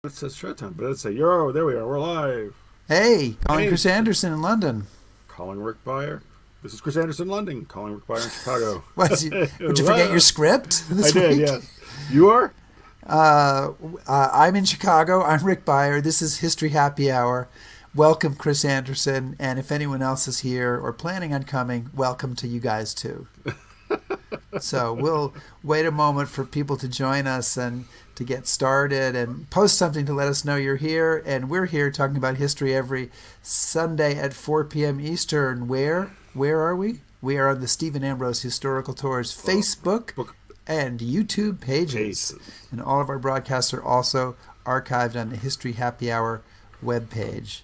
It says showtime, but let's say, yo, there we are, we're live. Hey, calling Hey, Chris Anderson in London. calling Rick Beyer. This is Chris Anderson in London, calling Rick Beyer in Chicago. Would you forget your script I this did, week? yes. You are? I'm in Chicago. I'm Rick Beyer. This is History Happy Hour. Welcome, Chris Anderson. And if anyone else is here or planning on coming, welcome to you guys too. So we'll wait a moment for people to join us and to get started and post something to let us know you're here. And we're here talking about history every Sunday at 4 p.m. Eastern. Where are we? We are on the Stephen Ambrose Historical Tours Facebook and YouTube pages. And all of our broadcasts are also archived on the History Happy Hour webpage.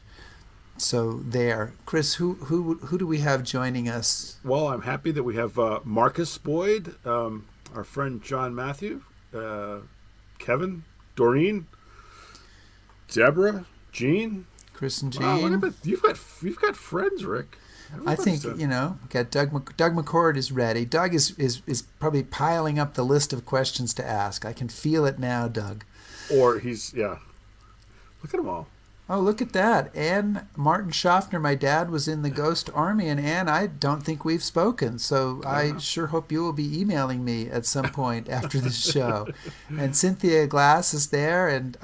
So there. Chris, who do we have joining us? Well, I'm happy that we have Marcus Boyd, our friend John Matthew, Kevin, Doreen, Deborah, Jean. Chris and Jean. Wow, look at that. You've got friends, Rick. I think, got Doug McCord is ready. Doug is probably piling up the list of questions to ask. I can feel it now, Doug. Or he's, yeah. Look at them all. Oh, look at that. Ann Martin Schaffner, my dad was in the Ghost Army, and Ann, I don't think we've spoken, so I sure hope you will be emailing me at some point after this show. And Cynthia Glass is there, and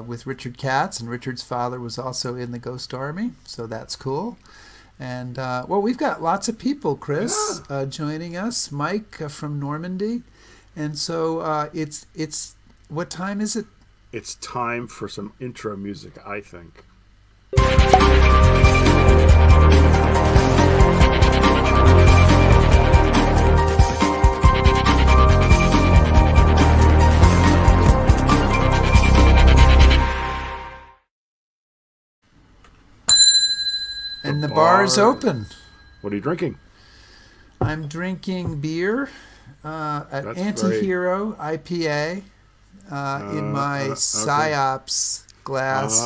with Richard Katz, and Richard's father was also in the Ghost Army, so that's cool. And, we've got lots of people, Chris, joining us. Mike from Normandy. And so it's what time is it? It's time for some intro music, I think. And the bar is open. What are you drinking? I'm drinking beer at That's Antihero IPA. In my PsyOps glass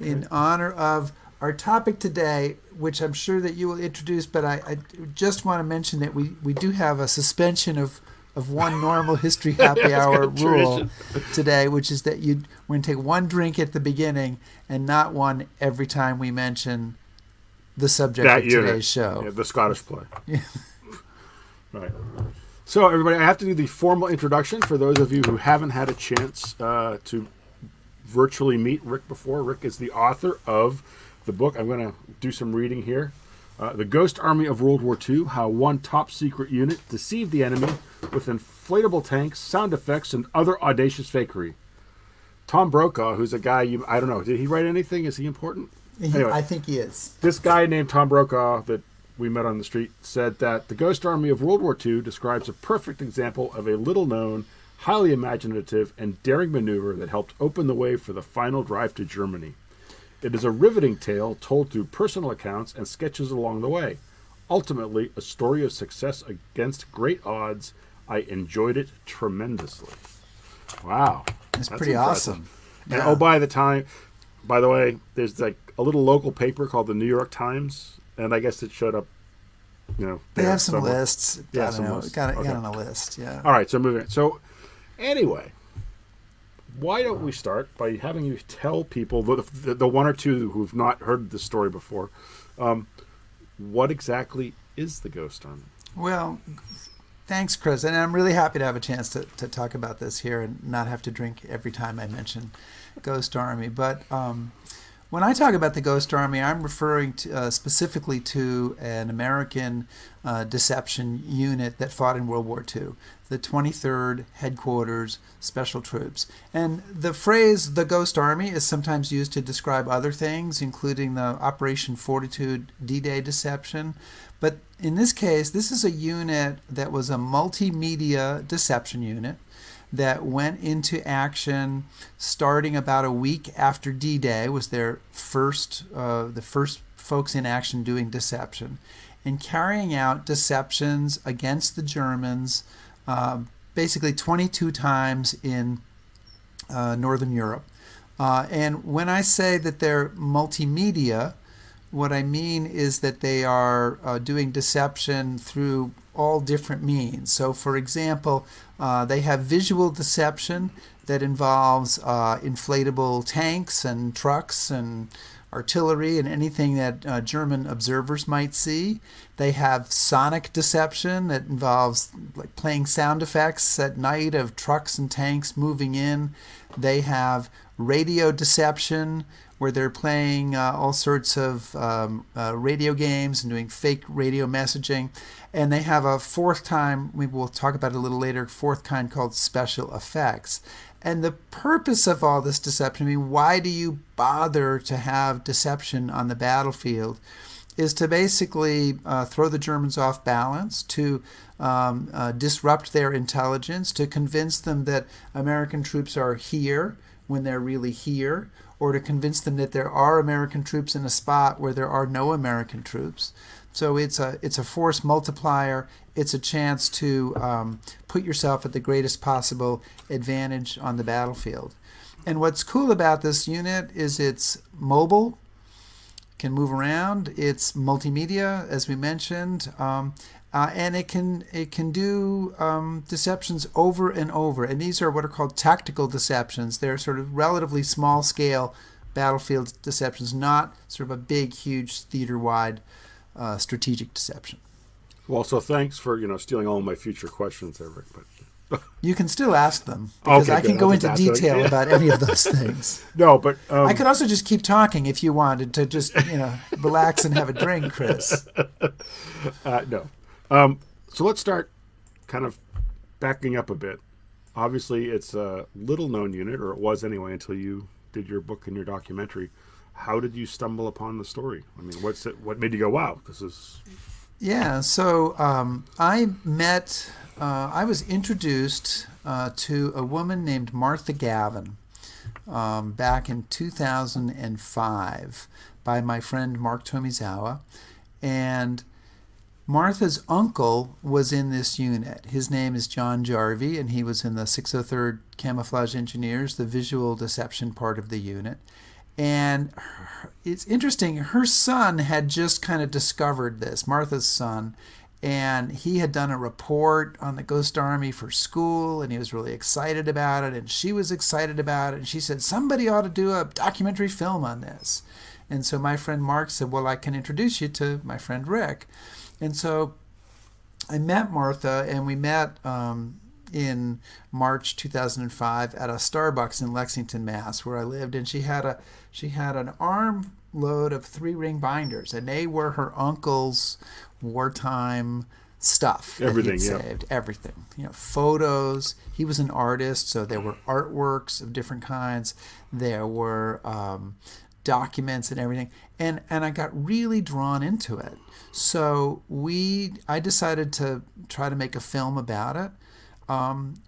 in honor of our topic today, which I'm sure that you will introduce, but I just want to mention that we do have a suspension of one normal History Happy Hour rule today, which is that we're going to take one drink at the beginning and not one every time we mention the subject of today's show. Yeah, the Scottish play. Right. So, everybody, I have to do the formal introduction for those of you who haven't had a chance to virtually meet Rick before. Rick is the author of the book. I'm going to do some reading here. The Ghost Army of World War II, How One Top Secret Unit Deceived the Enemy with Inflatable Tanks, Sound Effects, and Other Audacious Fakery. Tom Brokaw, who's a guy, I don't know, did he write anything? Is he important? Anyway, I think he is. This guy named Tom Brokaw that we met on the street said that the Ghost Army of World War II describes a perfect example of a little-known, highly imaginative, and daring maneuver that helped open the way for the final drive to Germany. It is a riveting tale told through personal accounts and sketches along the way. Ultimately, a story of success against great odds. I enjoyed it tremendously. Wow. That's pretty impressive. Awesome. And by the way, there's like a little local paper called the New York Times. And I guess it showed up, They have some lists. Yeah, Got on a list, yeah. All right, so moving on. So, anyway, why don't we start by having you tell people, the one or two who've not heard this story before, what exactly is the Ghost Army? Well, thanks, Chris. And I'm really happy to have a chance to talk about this here and not have to drink every time I mention Ghost Army. But when I talk about the Ghost Army, I'm referring to, specifically to an American deception unit that fought in World War II, the 23rd Headquarters Special Troops. And the phrase the Ghost Army is sometimes used to describe other things, including the Operation Fortitude D-Day deception. But in this case, this is a unit that was a multimedia deception unit that went into action starting about a week after D-Day, was their the first folks in action doing deception, and carrying out deceptions against the Germans basically 22 times in Northern Europe. And when I say that they're multimedia, what I mean is that they are doing deception through all different means. So, for example, they have visual deception that involves inflatable tanks and trucks and artillery and anything that German observers might see. They have sonic deception that involves like playing sound effects at night of trucks and tanks moving in. They have radio deception where they're playing all sorts of radio games and doing fake radio messaging. And they have a fourth kind, we will talk about it a little later, fourth kind called special effects. And the purpose of all this deception, I mean, why do you bother to have deception on the battlefield, is to basically throw the Germans off balance, to disrupt their intelligence, to convince them that American troops are here when they're really here, or to convince them that there are American troops in a spot where there are no American troops. So it's a force multiplier. It's a chance to put yourself at the greatest possible advantage on the battlefield. And what's cool about this unit is it's mobile, can move around. It's multimedia, as we mentioned, and it can do deceptions over and over. And these are what are called tactical deceptions. They're sort of relatively small scale battlefield deceptions, not sort of a big, huge theater-wide strategic deception. Well, so thanks for stealing all my future questions there, Rick. But you can still ask them because okay, I can go into detail about any of those things. No, but I could also just keep talking if you wanted to just relax and have a drink, Chris. No. So let's start kind of backing up a bit. Obviously, it's a little-known unit, or it was anyway, until you did your book and your documentary. How did you stumble upon the story? I mean, what made you go, wow, this is... Yeah, so I was introduced to a woman named Martha Gavin back in 2005 by my friend Mark Tomizawa. And Martha's uncle was in this unit. His name is John Jarvie, and he was in the 603rd Camouflage Engineers, the visual deception part of the unit. And it's interesting, her son had just kind of discovered this, Martha's son, and he had done a report on the Ghost Army for school, and he was really excited about it, and she was excited about it, and she said, somebody ought to do a documentary film on this. And so my friend Mark said, well, I can introduce you to my friend Rick. And so I met Martha, and we met in March 2005 at a Starbucks in Lexington, Mass, where I lived, and she had an armload of 3-ring binders, and they were her uncle's wartime stuff. Everything, that he'd saved. Everything. Photos. He was an artist, so there were artworks of different kinds. There were documents and everything, and I got really drawn into it. So I decided to try to make a film about it.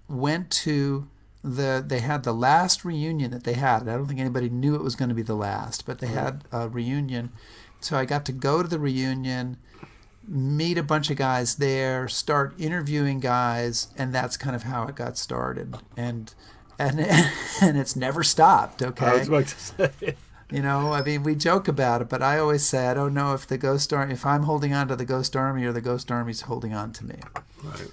Went to they had the last reunion that they had. I don't think anybody knew it was going to be the last, but they had a reunion. So I got to go to the reunion, meet a bunch of guys there, start interviewing guys, and that's kind of how it got started. And it's never stopped. Okay. I was about to say. I mean, we joke about it, but I always say I don't know if if I'm holding on to the Ghost Army or the Ghost Army's holding on to me. Right.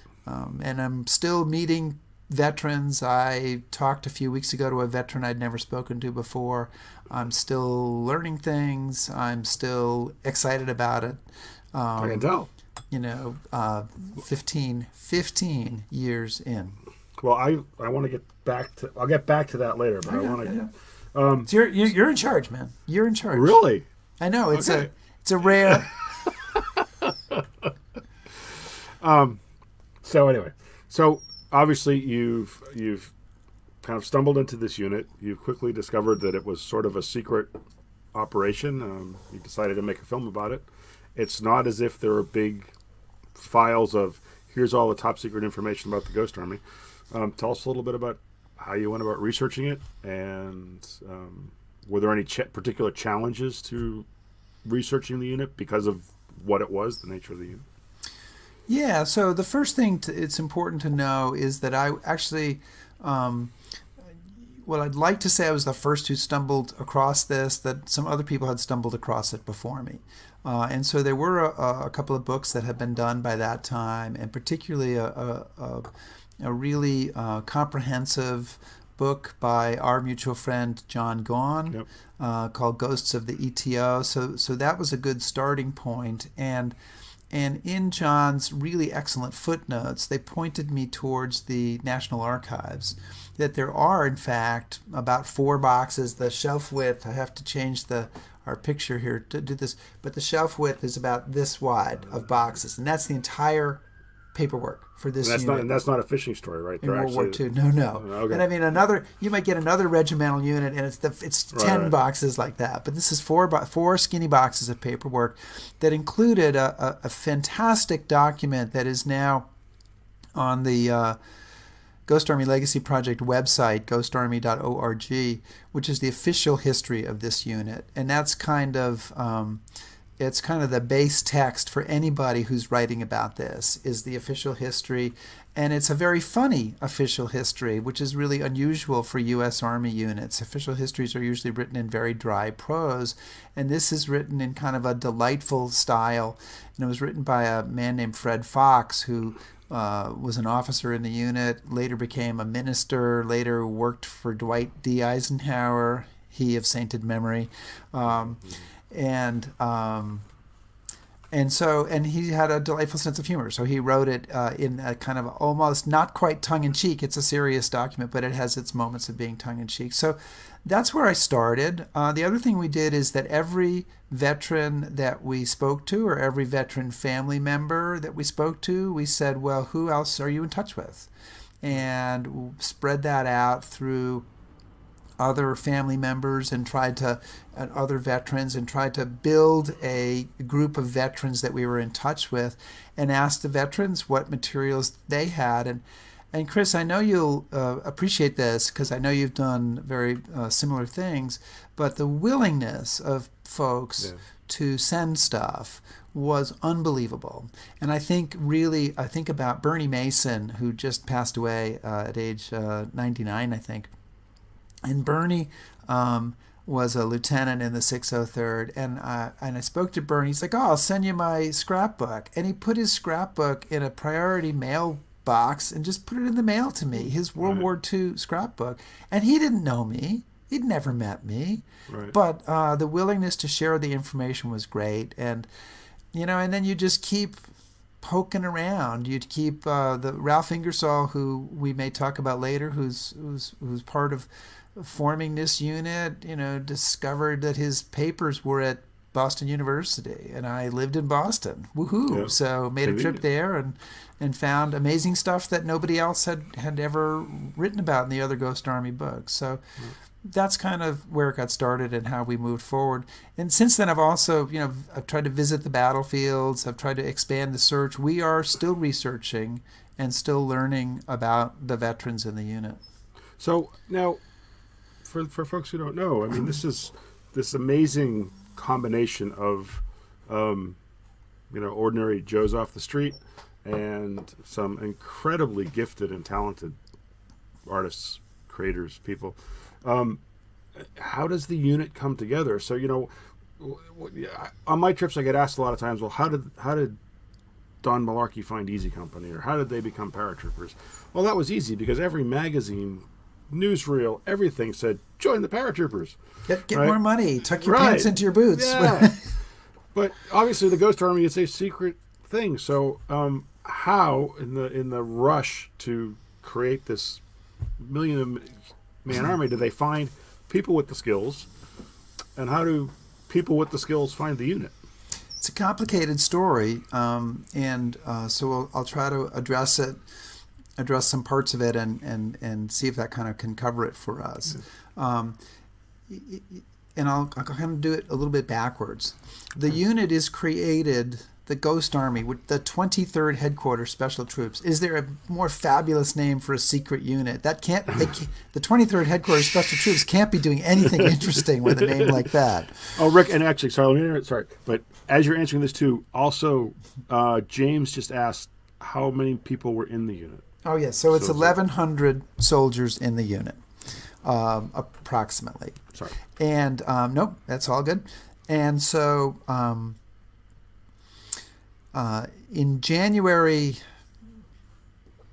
And I'm still meeting veterans. I talked a few weeks ago to a veteran I'd never spoken to before. I'm still learning things. I'm still excited about it. I can tell. 15 years in. Well, I want to get back to... I'll get back to that later, but I want to... So you're in charge, man. You're in charge. Really? I know. It's okay. It's a rare... So anyway, obviously you've kind of stumbled into this unit. You quickly discovered that it was sort of a secret operation. You decided to make a film about it. It's not as if there are big files of here's all the top secret information about the Ghost Army. Tell us a little bit about how you went about researching it, and were there any particular challenges to researching the unit because of what it was, the nature of the unit? Yeah, so the first thing it's important to know is that I actually, I'd like to say I was the first who stumbled across this, that some other people had stumbled across it before me. And so there were a couple of books that had been done by that time, and particularly a really comprehensive book by our mutual friend John Gaughan called Ghosts of the ETO. So that was a good starting point. And in John's really excellent footnotes, they pointed me towards the National Archives, that there are, in fact, about 4 boxes. The shelf width, I have to change our picture here to do this, but the shelf width is about this wide of boxes, and that's the entire paperwork for this unit. That's not a fishing story, right? In World War II. No. Okay. And I mean, you might get another regimental unit, and it's 10 boxes like that. But this is 4 skinny boxes of paperwork that included a fantastic document that is now on the Ghost Army Legacy Project website, ghostarmy.org, which is the official history of this unit. And that's kind of it's kind of the base text for anybody who's writing about this, is the official history. And it's a very funny official history, which is really unusual for U.S. Army units. Official histories are usually written in very dry prose, and this is written in kind of a delightful style. And it was written by a man named Fred Fox, who was an officer in the unit, later became a minister, later worked for Dwight D. Eisenhower, he of sainted memory. And he had a delightful sense of humor. So he wrote it in a kind of almost not quite tongue-in-cheek. It's a serious document, but it has its moments of being tongue-in-cheek. So that's where I started. The other thing we did is that every veteran that we spoke to, or every veteran family member that we spoke to, we said, well, who else are you in touch with? And spread that out through other family members and other veterans, and tried to build a group of veterans that we were in touch with, and asked the veterans what materials they had. And Chris, I know you'll appreciate this, because I know you've done very similar things, but the willingness of folks to send stuff was unbelievable. And I think about Bernie Mason, who just passed away at age 99, I think. And Bernie was a lieutenant in the 603rd, and I spoke to Bernie. He's like, "Oh, I'll send you my scrapbook," and he put his scrapbook in a priority mail box and just put it in the mail to me. His World War II scrapbook, and he didn't know me. He'd never met me, but the willingness to share the information was great, and and then you just keep poking around. You'd keep the Ralph Ingersoll, who we may talk about later, who's part of forming this unit, discovered that his papers were at Boston University, and I lived in Boston. Woohoo! Yep. So made a trip there and found amazing stuff that nobody else had ever written about in the other Ghost Army books. So that's kind of where it got started and how we moved forward. And since then, I've also, I've tried to visit the battlefields. I've tried to expand the search. We are still researching and still learning about the veterans in the unit. So now, for folks who don't know, I mean, this is this amazing combination of, ordinary Joes off the street and some incredibly gifted and talented artists, creators, people. How does the unit come together? So, on my trips, I get asked a lot of times, well, how did Don Malarkey find Easy Company, or how did they become paratroopers? Well, that was easy, because every magazine, newsreel, everything said, join the paratroopers. Get more money. Tuck your pants into your boots. Yeah. But obviously the Ghost Army is a secret thing. So how, in the rush to create this million-man army, do they find people with the skills? And how do people with the skills find the unit? It's a complicated story, so I'll try to address some parts of it and see if that kind of can cover it for us. And I'll kind of do it a little bit backwards. The unit is created, the Ghost Army, with the 23rd Headquarters Special Troops. Is there a more fabulous name for a secret unit? The 23rd Headquarters Special Troops can't be doing anything interesting with a name like that. Oh, Rick, and actually, but as you're answering this too, also, James just asked how many people were in the unit. Oh, yes. So it's 1,100 soldiers in the unit, approximately. Sorry. And, nope, that's all good. And so in January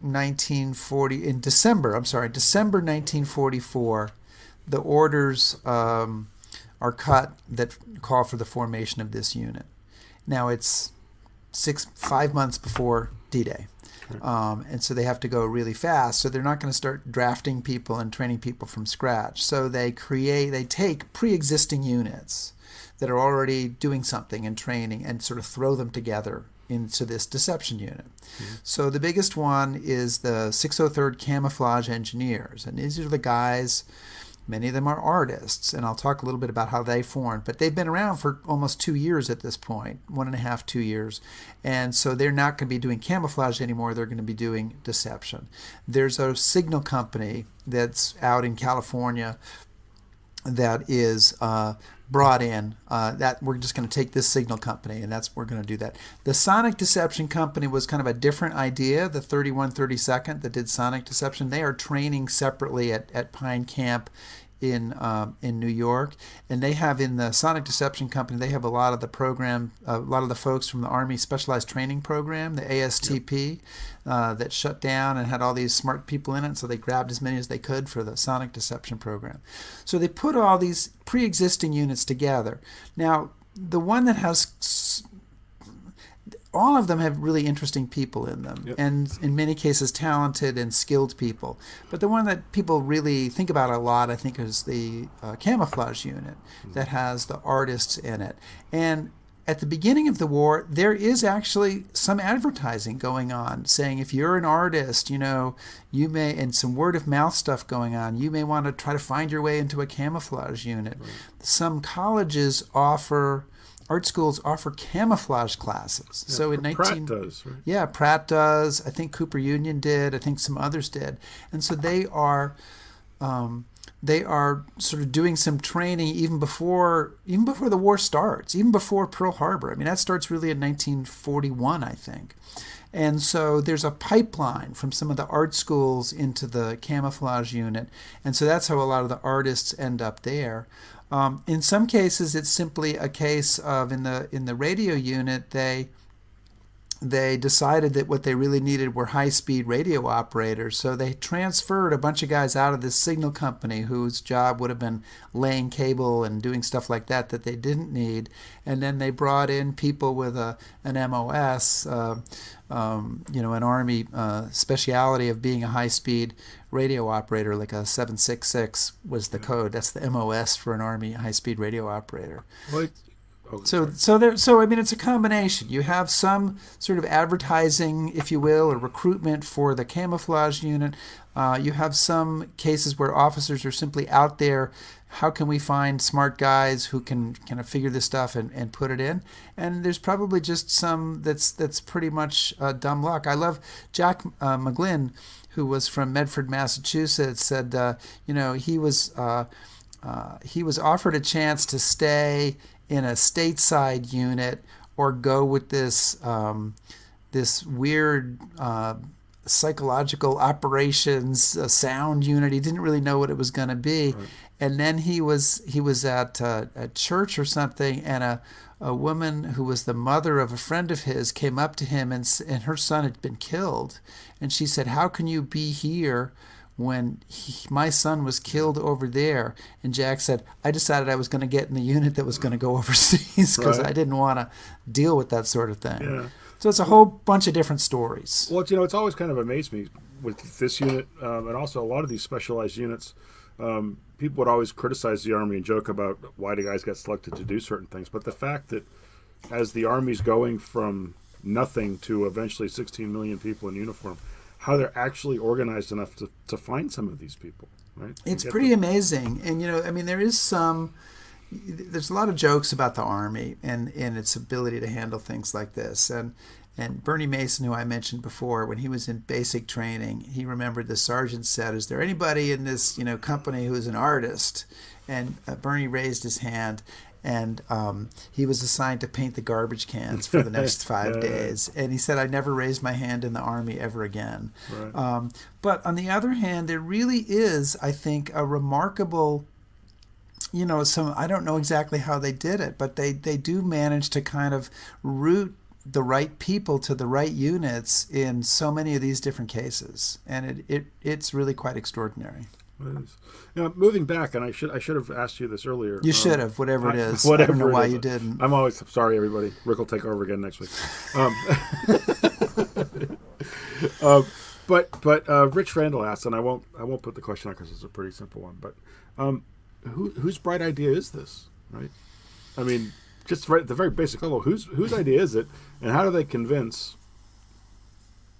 December 1944, the orders are cut that call for the formation of this unit. Now it's 5 months before D-Day. And so they have to go really fast. So they're not going to start drafting people and training people from scratch. So they take pre-existing units that are already doing something and training and sort of throw them together into this deception unit. Mm-hmm. So the biggest one is the 603rd Camouflage Engineers. And these are the guys, many of them are artists, and I'll talk a little bit about how they formed. But they've been around for almost 2 years at this point, 1.5, 2 years. And so they're not going to be doing camouflage anymore. They're going to be doing deception. There's a signal company that's out in California that is brought in, that we're just going to take this signal company, and we're going to do that. The Sonic Deception Company was kind of a different idea, the 3132nd that did Sonic Deception. They are training separately at Pine Camp in New York, and they have in the Sonic Deception Company, they have a lot of the folks from the Army Specialized Training Program, the ASTP, that shut down and had all these smart people in it, so they grabbed as many as they could for the Sonic Deception Program. So they put all these pre-existing units together. Now, the one that has all of them have really interesting people in them, and in many cases talented and skilled people. But the one that people really think about a lot, I think, is the camouflage unit that has the artists in it. And at the beginning of the war, there is actually some advertising going on saying if you're an artist, you may, and some word of mouth stuff going on, you may want to try to find your way into a camouflage unit. Right. Some colleges art schools offer camouflage classes. Yeah, so in Pratt does, right? Yeah, Pratt does. I think Cooper Union did. I think some others did. And so they are sort of doing some training even before the war starts, even before Pearl Harbor. I mean, that starts really in 1941, I think. And so there's a pipeline from some of the art schools into the camouflage unit. And so that's how a lot of the artists end up there. In some cases, it's simply a case of in the radio unit, they decided that what they really needed were high-speed radio operators. So they transferred a bunch of guys out of this signal company whose job would have been laying cable and doing stuff like that they didn't need. And then they brought in people with an MOS, an Army speciality of being a high-speed radio operator, like a 766 was the code. That's the MOS for an Army high-speed radio operator. What? So I mean, it's a combination. You have some sort of advertising, if you will, or recruitment for the camouflage unit. You have some cases where officers are simply out there. How can we find smart guys who can kind of figure this stuff and put it in? And there's probably just some that's pretty much dumb luck. I love Jack McGlynn, who was from Medford, Massachusetts, said he was offered a chance to stay in a stateside unit or go with this weird psychological operations sound unit. He didn't really know what it was going to be. Right. And then he was at a church or something, and a woman who was the mother of a friend of his came up to him, and her son had been killed. And she said, "How can you be here when my son was killed over there?" And Jack said, "I decided I was going to get in the unit that was going to go overseas because I didn't want to deal with that sort of thing." Yeah. So it's a whole bunch of different stories. Well, it's always kind of amazed me with this unit and also a lot of these specialized units. People would always criticize the Army and joke about why the guys got selected to do certain things. But the fact that as the Army's going from nothing to eventually 16 million people in uniform, how they're actually organized enough to find some of these people, right? It's pretty amazing. And, there's a lot of jokes about the Army and its ability to handle things like this. And Bernie Mason, who I mentioned before, when he was in basic training, he remembered the sergeant said, "Is there anybody in this company who's an artist?" And Bernie raised his hand. And he was assigned to paint the garbage cans for the next 5 days. And he said, "I never raised my hand in the Army ever again." Right. But on the other hand, there really is, I think, a remarkable, I don't know exactly how they did it, but they do manage to kind of root the right people to the right units in so many of these different cases, and it's really quite extraordinary. It is. Moving back, and I should have asked you this earlier. You should have, whatever it is. Whatever I don't know why it is. you didn't. I'm always sorry, everybody. Rick will take over again next week. But Rich Randall asked, and I won't put the question out because it's a pretty simple one. But whose bright idea is this? Right? I mean, just right at the very basic level, whose idea is it, and how do they convince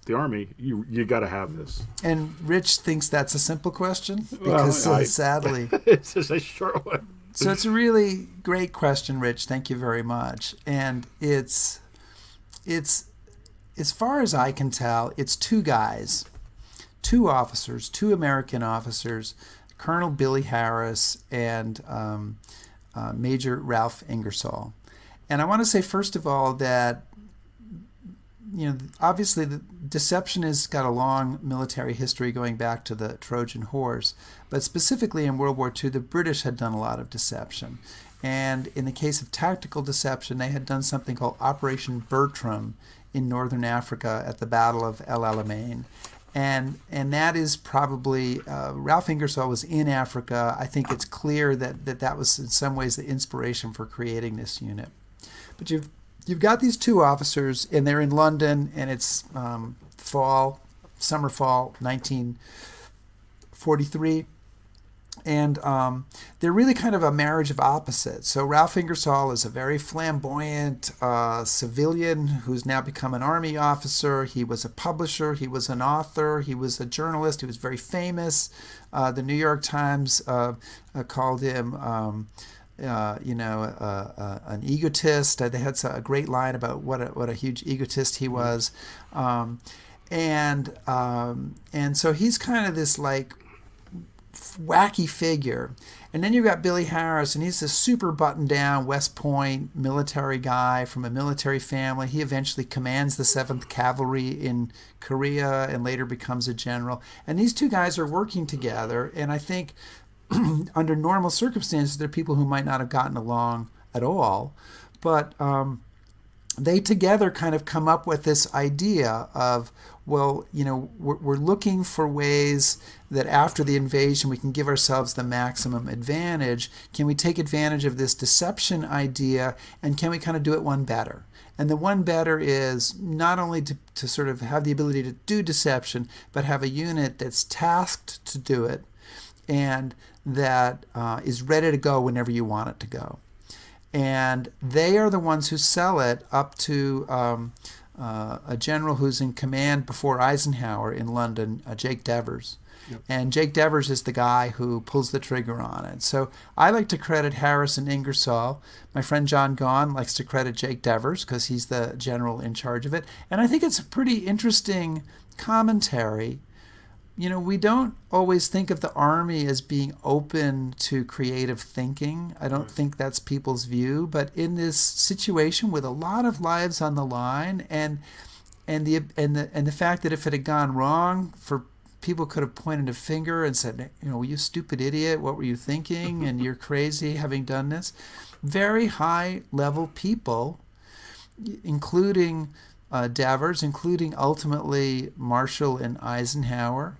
the Army you got to have this? And Rich thinks that's a simple question because sadly, it's just a short one. So it's a really great question, Rich. Thank you very much. And it's as far as I can tell, it's two guys, two officers, two American officers, Colonel Billy Harris and Major Ralph Ingersoll. And I want to say, first of all, that obviously the deception has got a long military history going back to the Trojan horse, but specifically in World War II, the British had done a lot of deception. And in the case of tactical deception, they had done something called Operation Bertram in northern Africa at the Battle of El Alamein. And that is probably, Ralph Ingersoll was in Africa. I think it's clear that was in some ways the inspiration for creating this unit. But you've got these two officers, and they're in London, and it's summer fall 1943. And they're really kind of a marriage of opposites. So Ralph Ingersoll is a very flamboyant civilian who's now become an Army officer. He was a publisher. He was an author. He was a journalist. He was very famous. The New York Times called him an egotist. They had a great line about what a huge egotist he was. And so he's kind of this like wacky figure. And then you've got Billy Harris, and he's this super buttoned down West Point military guy from a military family. He eventually commands the 7th Cavalry in Korea and later becomes a general. And these two guys are working together, and I think under normal circumstances, they're people who might not have gotten along at all, but they together kind of come up with this idea of, well, we're looking for ways that after the invasion we can give ourselves the maximum advantage. Can we take advantage of this deception idea, and can we kind of do it one better? And the one better is not only to sort of have the ability to do deception, but have a unit that's tasked to do it and that is ready to go whenever you want it to go. And they are the ones who sell it up to a general who's in command before Eisenhower in London, Jake Devers. Yep. And Jake Devers is the guy who pulls the trigger on it. So I like to credit Harris and Ingersoll. My friend John Gaughan likes to credit Jake Devers because he's the general in charge of it. And I think it's a pretty interesting commentary. We don't always think of the Army as being open to creative thinking. I don't think that's people's view. But in this situation with a lot of lives on the line, and the fact that if it had gone wrong, for people could have pointed a finger and said, you stupid idiot, what were you thinking? And you're crazy having done this. Very high level people, including Devers, including ultimately Marshall and Eisenhower,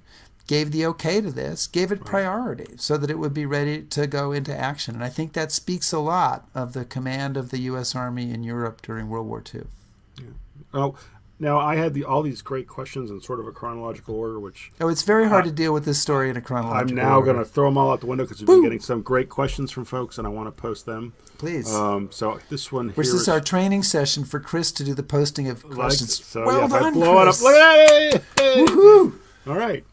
gave the okay to this, gave it priority so that it would be ready to go into action. And I think that speaks a lot of the command of the U.S. Army in Europe during World War II. Yeah. Oh, now I had all these great questions in sort of a chronological order, which... Oh, it's very hard to deal with this story in a chronological order. I'm now going to throw them all out the window because we've been getting some great questions from folks, and I want to post them. Please. So this one here is our training session for Chris to do the posting of questions. Well done, Chris. If I blow it up. Look at it. Hey! Woohoo! All right.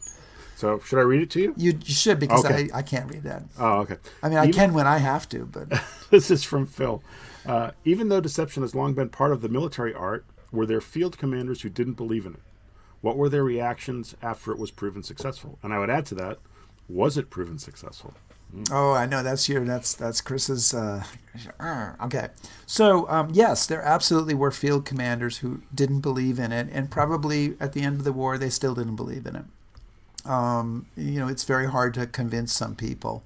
So should I read it to you? You should, because okay. I can't read that. Oh, okay. I mean, I can when I have to, but... This is from Phil. Even though deception has long been part of the military art, were there field commanders who didn't believe in it? What were their reactions after it was proven successful? And I would add to that, was it proven successful? Oh, I know. That's Chris's... okay. So, yes, there absolutely were field commanders who didn't believe in it, and probably at the end of the war, they still didn't believe in it. It's very hard to convince some people.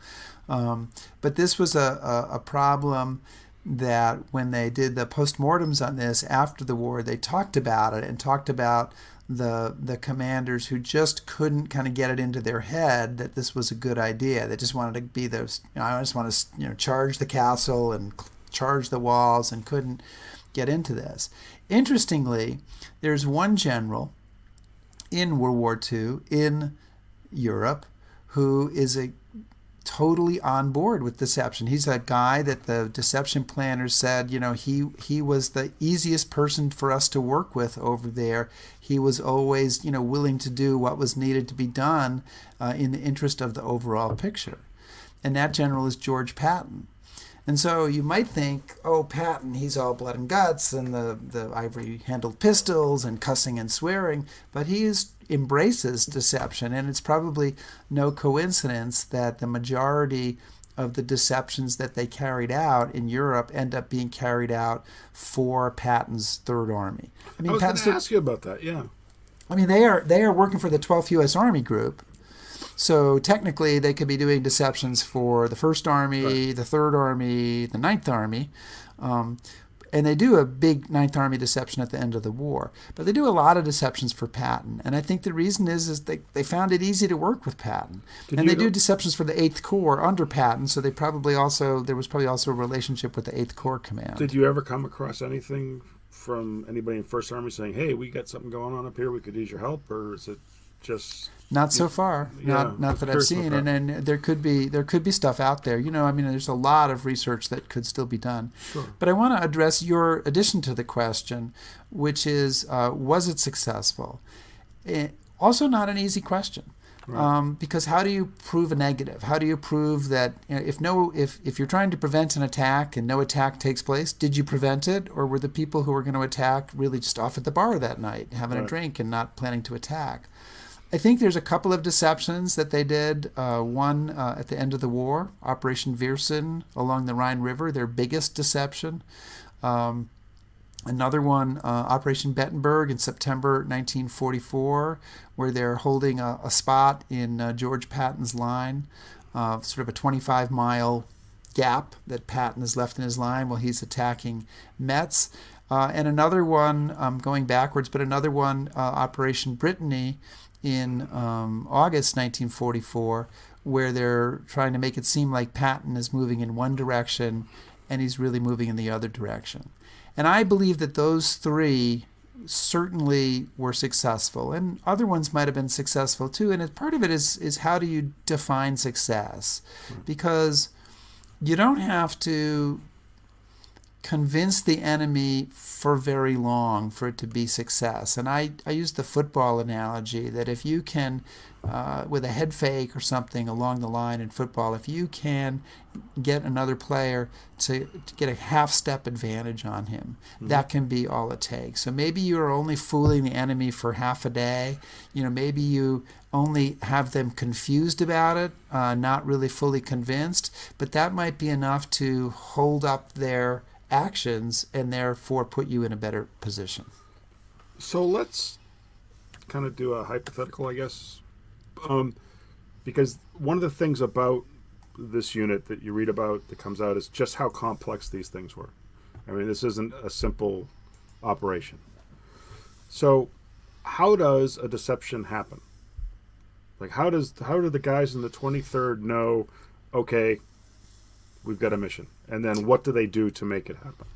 But this was a problem that when they did the postmortems on this after the war, they talked about it and talked about the commanders who just couldn't kind of get it into their head that this was a good idea. They just wanted to be those, I just want to charge the castle and charge the walls, and couldn't get into this. Interestingly, there's one general in World War II in Europe who is totally on board with deception. He's a guy that the deception planners said, he was the easiest person for us to work with over there. He was always, willing to do what was needed to be done in the interest of the overall picture. And that general is George Patton. And so you might think, oh, Patton, he's all blood and guts and the ivory-handled pistols and cussing and swearing, but he embraces deception. And it's probably no coincidence that the majority of the deceptions that they carried out in Europe end up being carried out for Patton's Third Army. I was going to ask you about that, yeah. They are working for the 12th U.S. Army Group. So technically, they could be doing deceptions for the First Army, right, the Third Army, the Ninth Army. And they do a big Ninth Army deception at the end of the war. But they do a lot of deceptions for Patton. And I think the reason is they found it easy to work with Patton. And they do deceptions for the 8th Corps under Patton, so there was probably also a relationship with the 8th Corps Command. Did you ever come across anything from anybody in First Army saying, hey, we got something going on up here, we could use your help? Or is it just... Not so far. Not that I've seen. And then there could be stuff out there. There's a lot of research that could still be done. Sure. But I want to address your addition to the question, which is, was it successful? Also not an easy question. Right. Because how do you prove a negative? How do you prove that if you're trying to prevent an attack and no attack takes place, did you prevent it, or were the people who were going to attack really just off at the bar that night having a drink and not planning to attack? I think there's a couple of deceptions that they did. One at the end of the war, Operation Viersen along the Rhine River, their biggest deception. Another one, Operation Bettenberg in September 1944, where they're holding a spot in George Patton's line, sort of a 25-mile gap that Patton has left in his line while he's attacking Metz. And another one, going backwards, but another one, Operation Brittany, in August 1944, where they're trying to make it seem like Patton is moving in one direction and he's really moving in the other direction. And I believe that those three certainly were successful, and other ones might have been successful too. And part of it is how do you define success? Because you don't have to convince the enemy for very long for it to be success. And I use the football analogy that if you can, with a head fake or something along the line in football, if you can get another player to get a half-step advantage on him, that can be all it takes. So maybe you're only fooling the enemy for half a day. Maybe you only have them confused about it, not really fully convinced, but that might be enough to hold up their actions and therefore put you in a better position. So let's kind of do a hypothetical, I guess, because one of the things about this unit that you read about that comes out is just how complex these things were. This isn't a simple operation. So how does a deception happen? Like how do the guys in the 23rd know, okay, we've got a mission, and then what do they do to make it happen?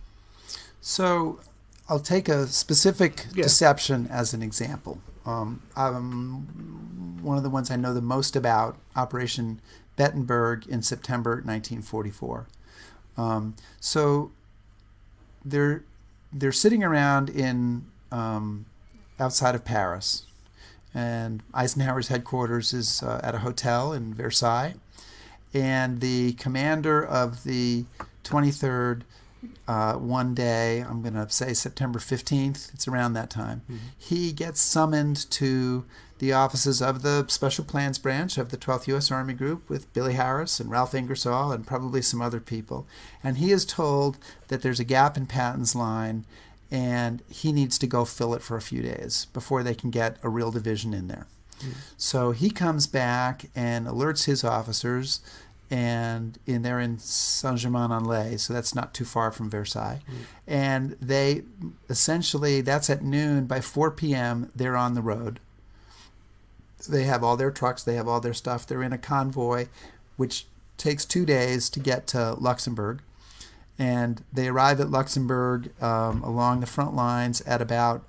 So I'll take a specific deception as an example. One of the ones I know the most about, Operation Bettenberg in September 1944. So they're sitting around in outside of Paris, and Eisenhower's headquarters is at a hotel in Versailles. And the commander of the 23rd, one day, I'm going to say September 15th, it's around that time, he gets summoned to the offices of the Special Plans Branch of the 12th U.S. Army Group with Billy Harris and Ralph Ingersoll and probably some other people. And he is told that there's a gap in Patton's line and he needs to go fill it for a few days before they can get a real division in there. So he comes back and alerts his officers, and they're in Saint-Germain-en-Laye, so that's not too far from Versailles. And they essentially, that's at noon. By 4 p.m., they're on the road. They have all their trucks, they have all their stuff. They're in a convoy, which takes 2 days to get to Luxembourg. And they arrive at Luxembourg along the front lines at about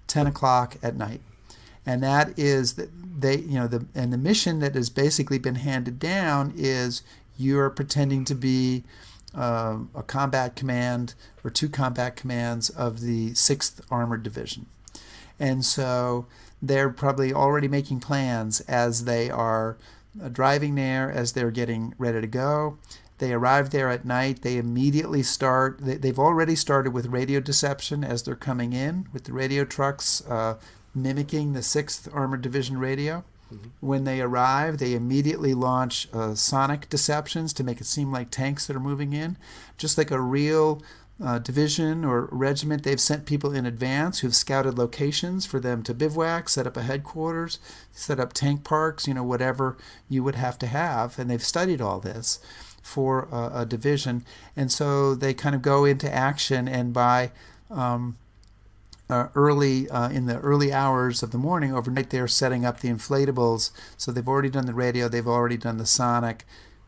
10 o'clock at night. And that is the mission that has basically been handed down is you're pretending to be a combat command or 2 combat commands of the 6th Armored Division. And so they're probably already making plans as they are driving there, as they're getting ready to go. They arrive there at night. They immediately start. They've already started with radio deception as they're coming in with the radio trucks mimicking the 6th Armored Division radio. Mm-hmm. When they arrive, they immediately launch sonic deceptions to make it seem like tanks that are moving in. Just like a real division or regiment, they've sent people in advance who've scouted locations for them to bivouac, set up a headquarters, set up tank parks, whatever you would have to have. And they've studied all this for a division. And so they kind of go into action, and by early in the early hours of the morning, overnight, they're setting up the inflatables. So they've already done the radio, they've already done the sonic.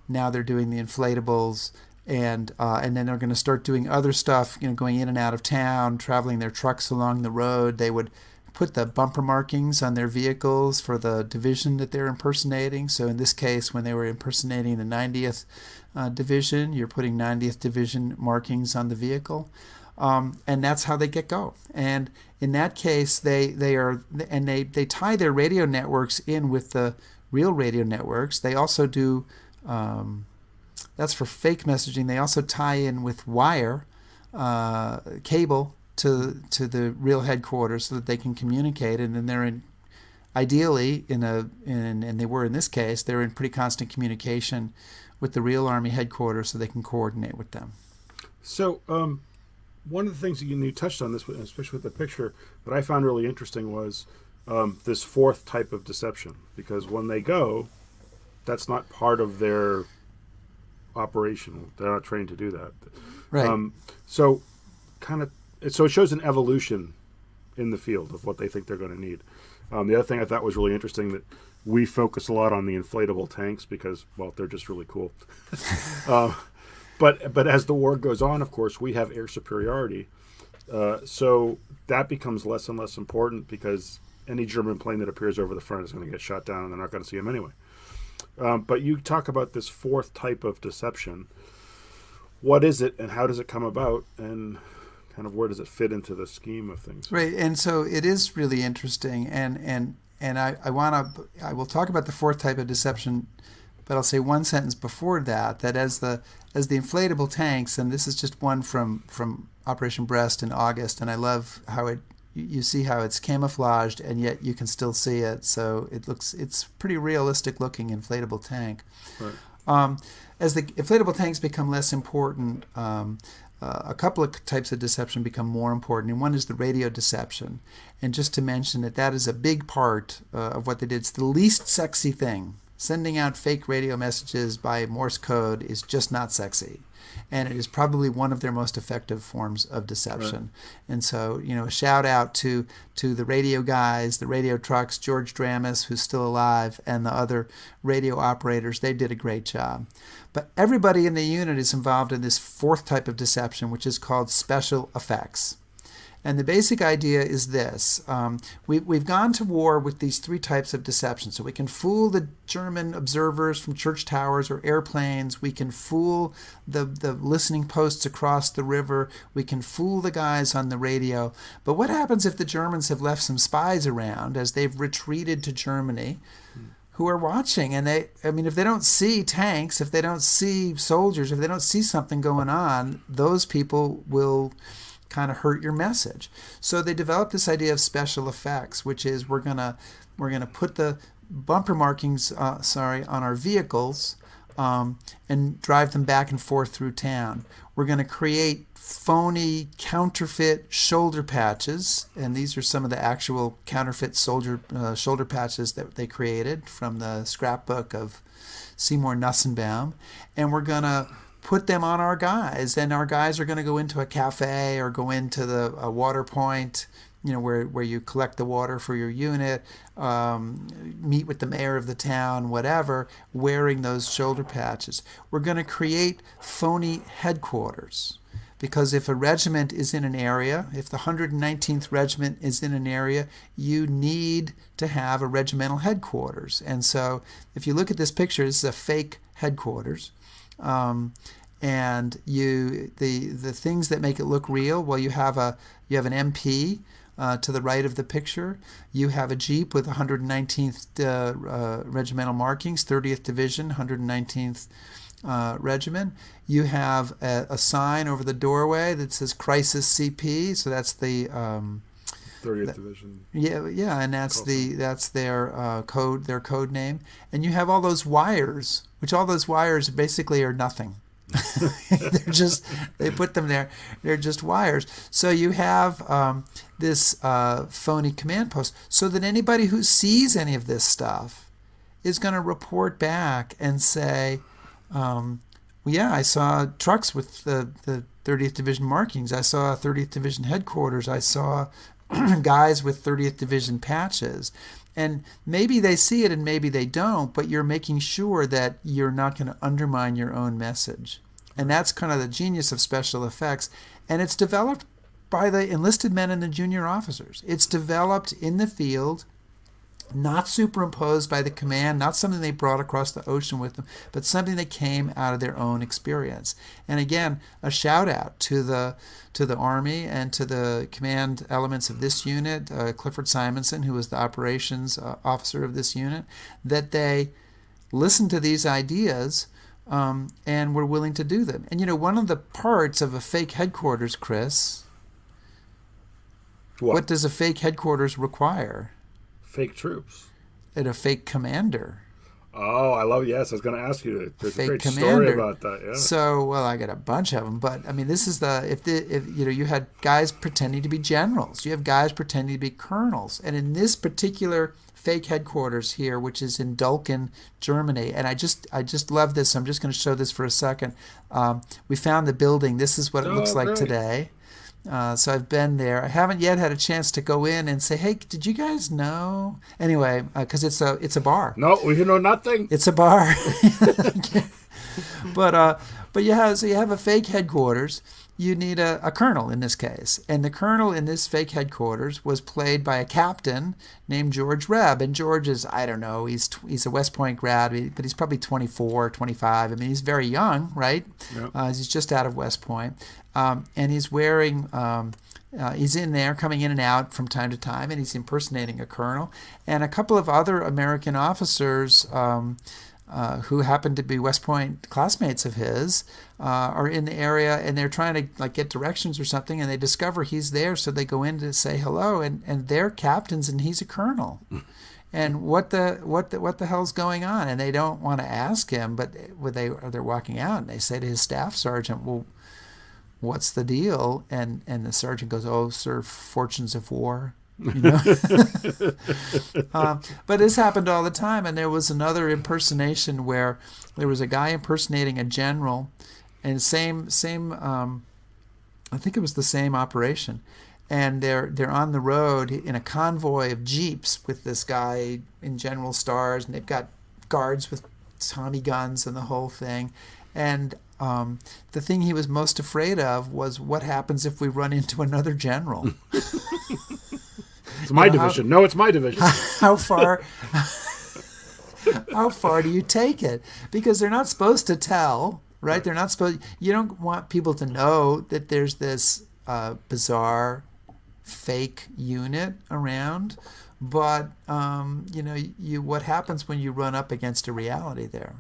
Now they're doing the inflatables, and then they're going to start doing other stuff. Going in and out of town, traveling their trucks along the road. They would put the bumper markings on their vehicles for the division that they're impersonating. So in this case, when they were impersonating the 90th Division, you're putting 90th Division markings on the vehicle. And that's how they get go. And in that case, they tie their radio networks in with the real radio networks. They also do, that's for fake messaging. They also tie in with wire, cable to the real headquarters so that they can communicate. And then they're ideally and they were in this case, they're in pretty constant communication with the real Army headquarters so they can coordinate with them. So, one of the things that you touched on this, especially with the picture, that I found really interesting was this 4th type of deception. Because when they go, that's not part of their operation. They're not trained to do that. Right. So it shows an evolution in the field of what they think they're going to need. The other thing I thought was really interesting, that we focus a lot on the inflatable tanks because, well, they're just really cool. But as the war goes on, of course, we have air superiority. So that becomes less and less important because any German plane that appears over the front is going to get shot down and they're not going to see them anyway. But you talk about this 4th type of deception. What is it and how does it come about, and kind of where does it fit into the scheme of things? Right, and so it is really interesting, and I will talk about the 4th type of deception, but I'll say one sentence before that as the inflatable tanks, and this is just one from Operation Brest in August, and I love how you see how it's camouflaged and yet you can still see it, so it's pretty realistic looking inflatable tank. Right. As the inflatable tanks become less important, a couple of types of deception become more important, and one is the radio deception. And just to mention that is a big part of what they did. It's the least sexy thing. Sending out fake radio messages by Morse code is just not sexy. And it is probably one of their most effective forms of deception. Right. And so, a shout out to the radio guys, the radio trucks, George Dramis, who's still alive, and the other radio operators. They did a great job. But everybody in the unit is involved in this 4th type of deception, which is called special effects. And the basic idea is this. We've gone to war with these 3 types of deception. So we can fool the German observers from church towers or airplanes. We can fool the listening posts across the river. We can fool the guys on the radio. But what happens if the Germans have left some spies around as they've retreated to Germany who are watching? And if they don't see tanks, if they don't see soldiers, if they don't see something going on, those people will kind of hurt your message. So they developed this idea of special effects, which is we're gonna put the bumper markings on our vehicles, and drive them back and forth through town. We're going to create phony counterfeit shoulder patches, and these are some of the actual counterfeit shoulder patches that they created from the scrapbook of Seymour Nussenbaum, and we're going to put them on our guys, and our guys are going to go into a cafe or go into a water point, where you collect the water for your unit, meet with the mayor of the town, whatever, wearing those shoulder patches. We're going to create phony headquarters, because if a regiment is in an area, if the 119th Regiment is in an area, you need to have a regimental headquarters. And so if you look at this picture, this is a fake headquarters. And the things that make it look real, well, you have an MP to the right of the picture. You have a Jeep with 119th regimental markings, 30th Division, 119th Regiment. You have a sign over the doorway that says Crisis CP, so that's the 30th Division. Yeah, and that's their code name. And you have all those wires, which all those wires basically are nothing. They put them there. They're just wires. So you have this phony command post, so that anybody who sees any of this stuff is going to report back and say, yeah, I saw trucks with the 30th Division markings. I saw 30th Division headquarters. I saw guys with 30th Division patches. And maybe they see it and maybe they don't, but you're making sure that you're not going to undermine your own message. And that's kind of the genius of special effects. And it's developed by the enlisted men and the junior officers. It's developed in the field, not superimposed by the command, not something they brought across the ocean with them, but something that came out of their own experience. And again, a shout out to the Army and to the command elements of this unit, Clifford Simonson, who was the operations officer of this unit, that they listened to these ideas and were willing to do them. And one of the parts of a fake headquarters, Chris, what does a fake headquarters require? Fake troops. And a fake commander. Oh, I love. Yes, I was going to ask you. There's fake a great commander. Story about that. Yeah. So, well, I got a bunch of them, but I mean, this is if you had guys pretending to be generals, you have guys pretending to be colonels, and in this particular fake headquarters here, which is in Dulken, Germany, and I just love this. So I'm just going to show this for a second. We found the building. This is what it looks like today. So I've been there. I haven't yet had a chance to go in and say, "Hey, did you guys know?" Anyway, because it's a bar. No, we know nothing. It's a bar. But you have a fake headquarters. You need a colonel in this case, and the colonel in this fake headquarters was played by a captain named George Reb. And George is, I don't know, he's a West Point grad, but he's probably 24, 25. I mean, he's very young, right? Yep. He's just out of West Point. And he's wearing, he's in there coming in and out from time to time, and he's impersonating a colonel. And a couple of other American officers who happen to be West Point classmates of his are in the area, and they're trying to get directions or something, and they discover he's there, so they go in to say hello, and they're captains, and he's a colonel. And what the hell's going on? And they don't want to ask him, but they're walking out, and they say to his staff sergeant, "Well, what's the deal?" And the sergeant goes, "Oh, sir, fortunes of war." But this happened all the time. And there was another impersonation where there was a guy impersonating a general, and same I think it was the same operation. And they're on the road in a convoy of jeeps with this guy in general stars, and they've got guards with Tommy guns and the whole thing. And the thing he was most afraid of was what happens if we run into another general. It's my division. No, it's my division. How far do you take it? Because they're not supposed to tell, right? They're not supposed. You don't want people to know that there's this bizarre, fake unit around. But what happens when you run up against a reality there?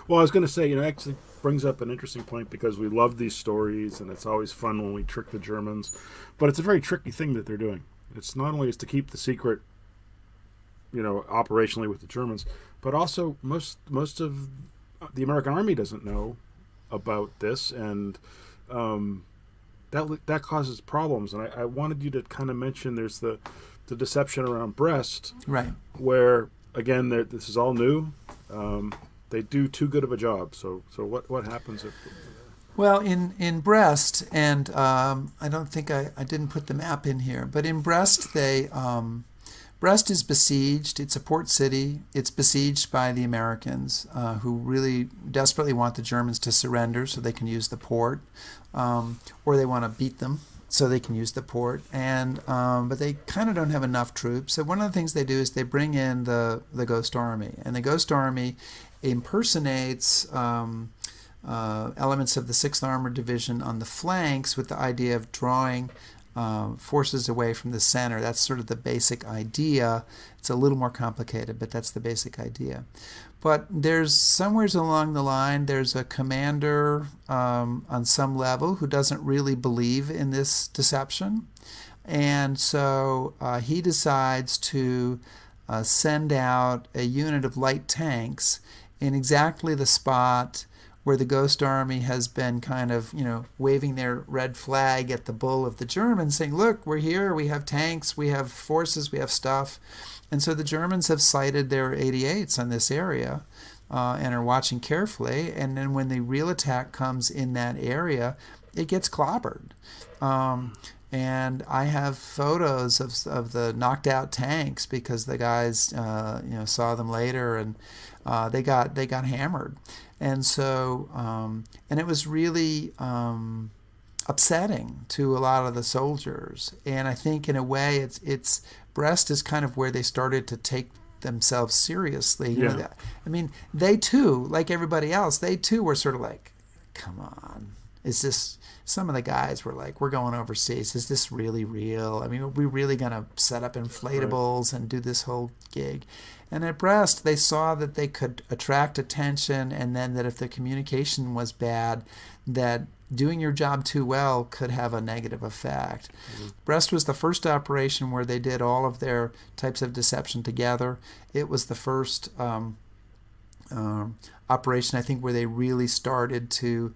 Well, I was going to say, actually brings up an interesting point, because we love these stories, and it's always fun when we trick the Germans. But it's a very tricky thing that they're doing. It's not only is to keep the secret, operationally with the Germans, but also most of the American Army doesn't know about this, and that causes problems. And I wanted you to kind of mention there's the deception around breast, Right. where again this is all new. They do too good of a job. So what happens if? Well, in Brest, and I don't think I didn't put the map in here, but in Brest, Brest is besieged. It's a port city. It's besieged by the Americans, who really desperately want the Germans to surrender so they can use the port, or they want to beat them so they can use the port. And but they kind of don't have enough troops. So one of the things they do is they bring in the Ghost Army, and the Ghost Army impersonates elements of the 6th Armored Division on the flanks with the idea of drawing forces away from the center. That's sort of the basic idea. It's a little more complicated, but that's the basic idea. But there's somewhere along the line, there's a commander on some level who doesn't really believe in this deception. And so he decides to send out a unit of light tanks in exactly the spot where the Ghost Army has been kind of, waving their red flag at the bull of the Germans, saying, look, we're here, we have tanks, we have forces, we have stuff. And so the Germans have sighted their 88s on this area and are watching carefully. And then when the real attack comes in that area, it gets clobbered. And I have photos of the knocked out tanks because the guys, saw them later, and they got hammered. And so, and it was really upsetting to a lot of the soldiers. And I think in a way, it's Brest is kind of where they started to take themselves seriously. Yeah. They too, like everybody else, they too were sort of like, come on, is this? Some of the guys were like, we're going overseas. Is this really real? I mean, are we really going to set up inflatables and do this whole gig? And at Brest, they saw that they could attract attention, and then that if the communication was bad, that doing your job too well could have a negative effect. Mm-hmm. Brest was the first operation where they did all of their types of deception together. It was the first operation, I think, where they really started to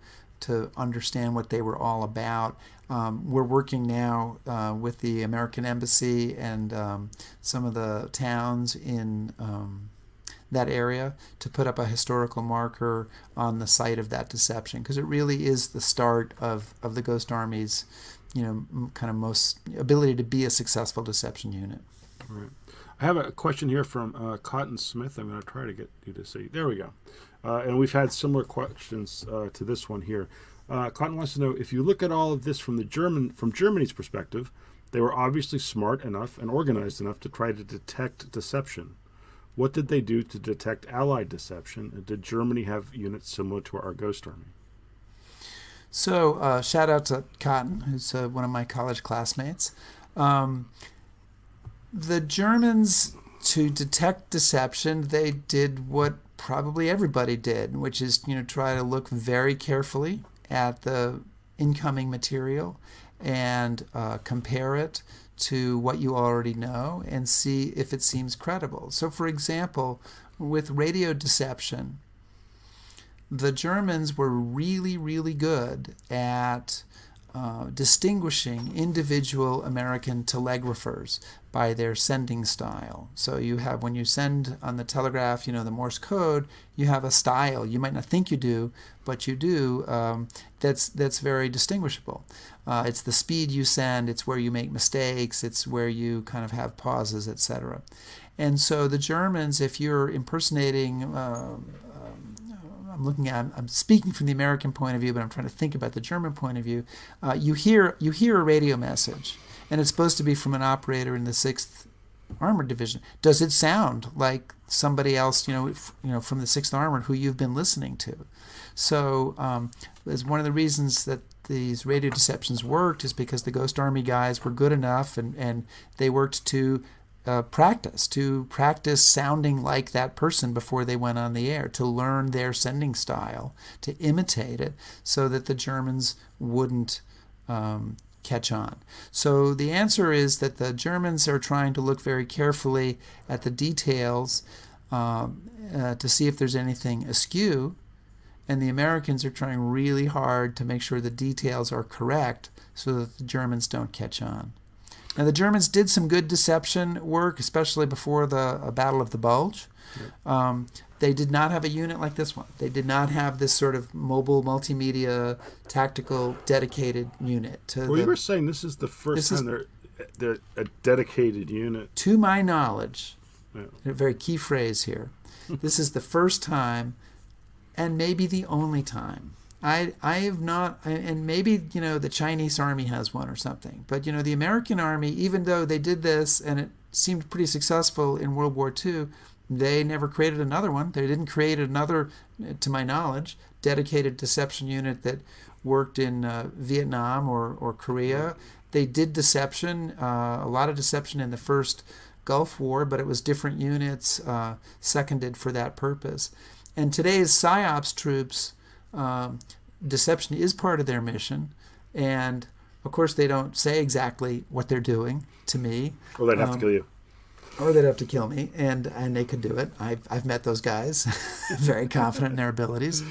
understand what they were all about. We're working now with the American Embassy and some of the towns in that area to put up a historical marker on the site of that deception, because it really is the start of the Ghost Army's, kind of most ability to be a successful deception unit. Right. I have a question here from Cotton Smith. I'm going to try to get you to see. There we go. And we've had similar questions to this one here. Cotton wants to know, if you look at all of this from Germany's perspective, they were obviously smart enough and organized enough to try to detect deception. What did they do to detect Allied deception? And did Germany have units similar to our Ghost Army? So shout out to Cotton, who's one of my college classmates. The Germans, to detect deception, they did what probably everybody did, which is try to look very carefully at the incoming material and compare it to what you already know and see if it seems credible. So, for example, with radio deception, the Germans were really, really good at distinguishing individual American telegraphers by their sending style. So you have, when you send on the telegraph, the Morse code, you have a style. You might not think you do, but you do. That's very distinguishable. It's the speed you send. It's where you make mistakes. It's where you kind of have pauses, etc. And so the Germans, if you're impersonating I'm speaking from the American point of view, but I'm trying to think about the German point of view. You hear a radio message, and it's supposed to be from an operator in the 6th Armored Division. Does it sound like somebody else, from the 6th Armored who you've been listening to? So, as one of the reasons that these radio deceptions worked is because the Ghost Army guys were good enough, and they worked to practice sounding like that person before they went on the air, to learn their sending style, to imitate it, so that the Germans wouldn't catch on. So the answer is that the Germans are trying to look very carefully at the details to see if there's anything askew, and the Americans are trying really hard to make sure the details are correct so that the Germans don't catch on. Now, the Germans did some good deception work, especially before the Battle of the Bulge. They did not have a unit like this one. They did not have this sort of mobile, multimedia, tactical, dedicated unit. You were saying this is the first time they're a dedicated unit. To my knowledge, Yeah. a very key phrase here, this is the first time, and maybe the only time. I have not, and maybe, the Chinese army has one or something, but, the American army, even though they did this and it seemed pretty successful in World War II, they never created another one. They didn't create another, to my knowledge, dedicated deception unit that worked in Vietnam or Korea. They did deception, a lot of deception in the first Gulf War, but it was different units seconded for that purpose. And today's PSYOPs troops, deception is part of their mission, and of course they don't say exactly what they're doing to me. Or they'd have to kill you. Or they'd have to kill me, and they could do it. I've met those guys, very confident in their abilities.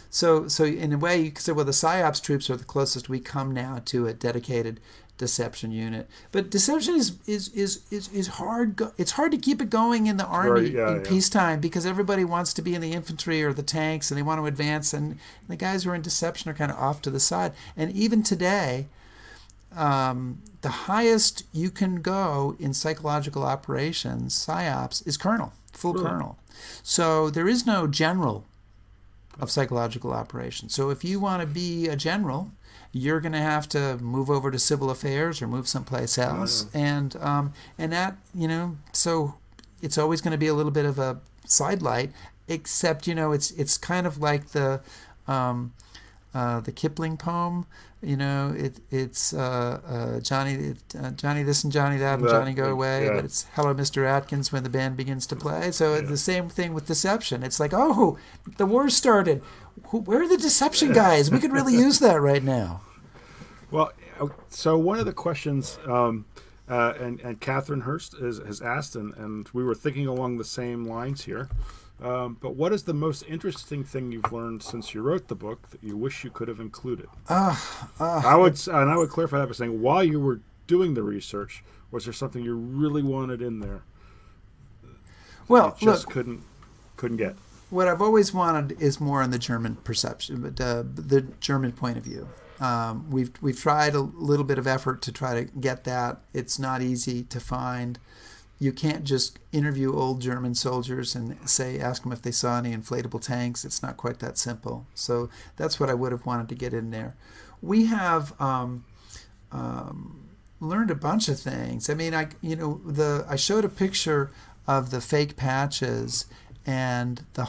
So in a way, you could say, well, the PSYOPs troops are the closest we come now to a dedicated deception unit. But deception is hard. It's hard to keep it going in the army in peacetime because everybody wants to be in the infantry or the tanks, and they want to advance, and the guys who are in deception are kind of off to the side. And even today, the highest you can go in psychological operations, PSYOPs, is colonel, full colonel. So there is no general of psychological operations. So if you want to be a general, you're going to have to move over to civil affairs or move someplace else. And that, so it's always going to be a little bit of a sidelight, except, it's kind of like the Kipling poem, it's Johnny this and Johnny that and Johnny go away, but it's Hello Mr. Atkins when the band begins to play. So the same thing with deception. It's like, oh, the war started. Where are the deception guys? We could really use that right now. Well, so one of the questions, and Catherine Hurst has asked, and we were thinking along the same lines here. But what is the most interesting thing you've learned since you wrote the book that you wish you could have included? I would clarify that by saying, while you were doing the research, was there something you really wanted in there? Well, you just couldn't get. What I've always wanted is more on the German perception, but the German point of view. We've tried a little bit of effort to try to get that. It's not easy to find. You can't just interview old German soldiers and ask them if they saw any inflatable tanks. It's not quite that simple. So that's what I would have wanted to get in there. We have learned a bunch of things. I mean, I showed a picture of the fake patches, and a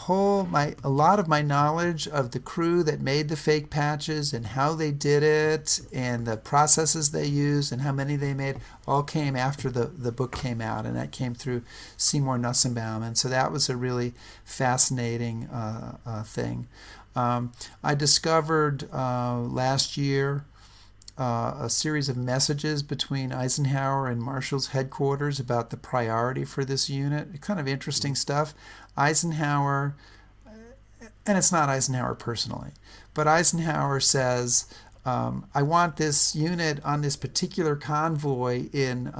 lot of my knowledge of the crew that made the fake patches and how they did it and the processes they used and how many they made all came after the book came out, and that came through Seymour Nussenbaum, and so that was a really fascinating thing. I discovered last year a series of messages between Eisenhower and Marshall's headquarters about the priority for this unit. Kind of interesting stuff. Eisenhower, and it's not Eisenhower personally, but Eisenhower says, I want this unit on this particular convoy in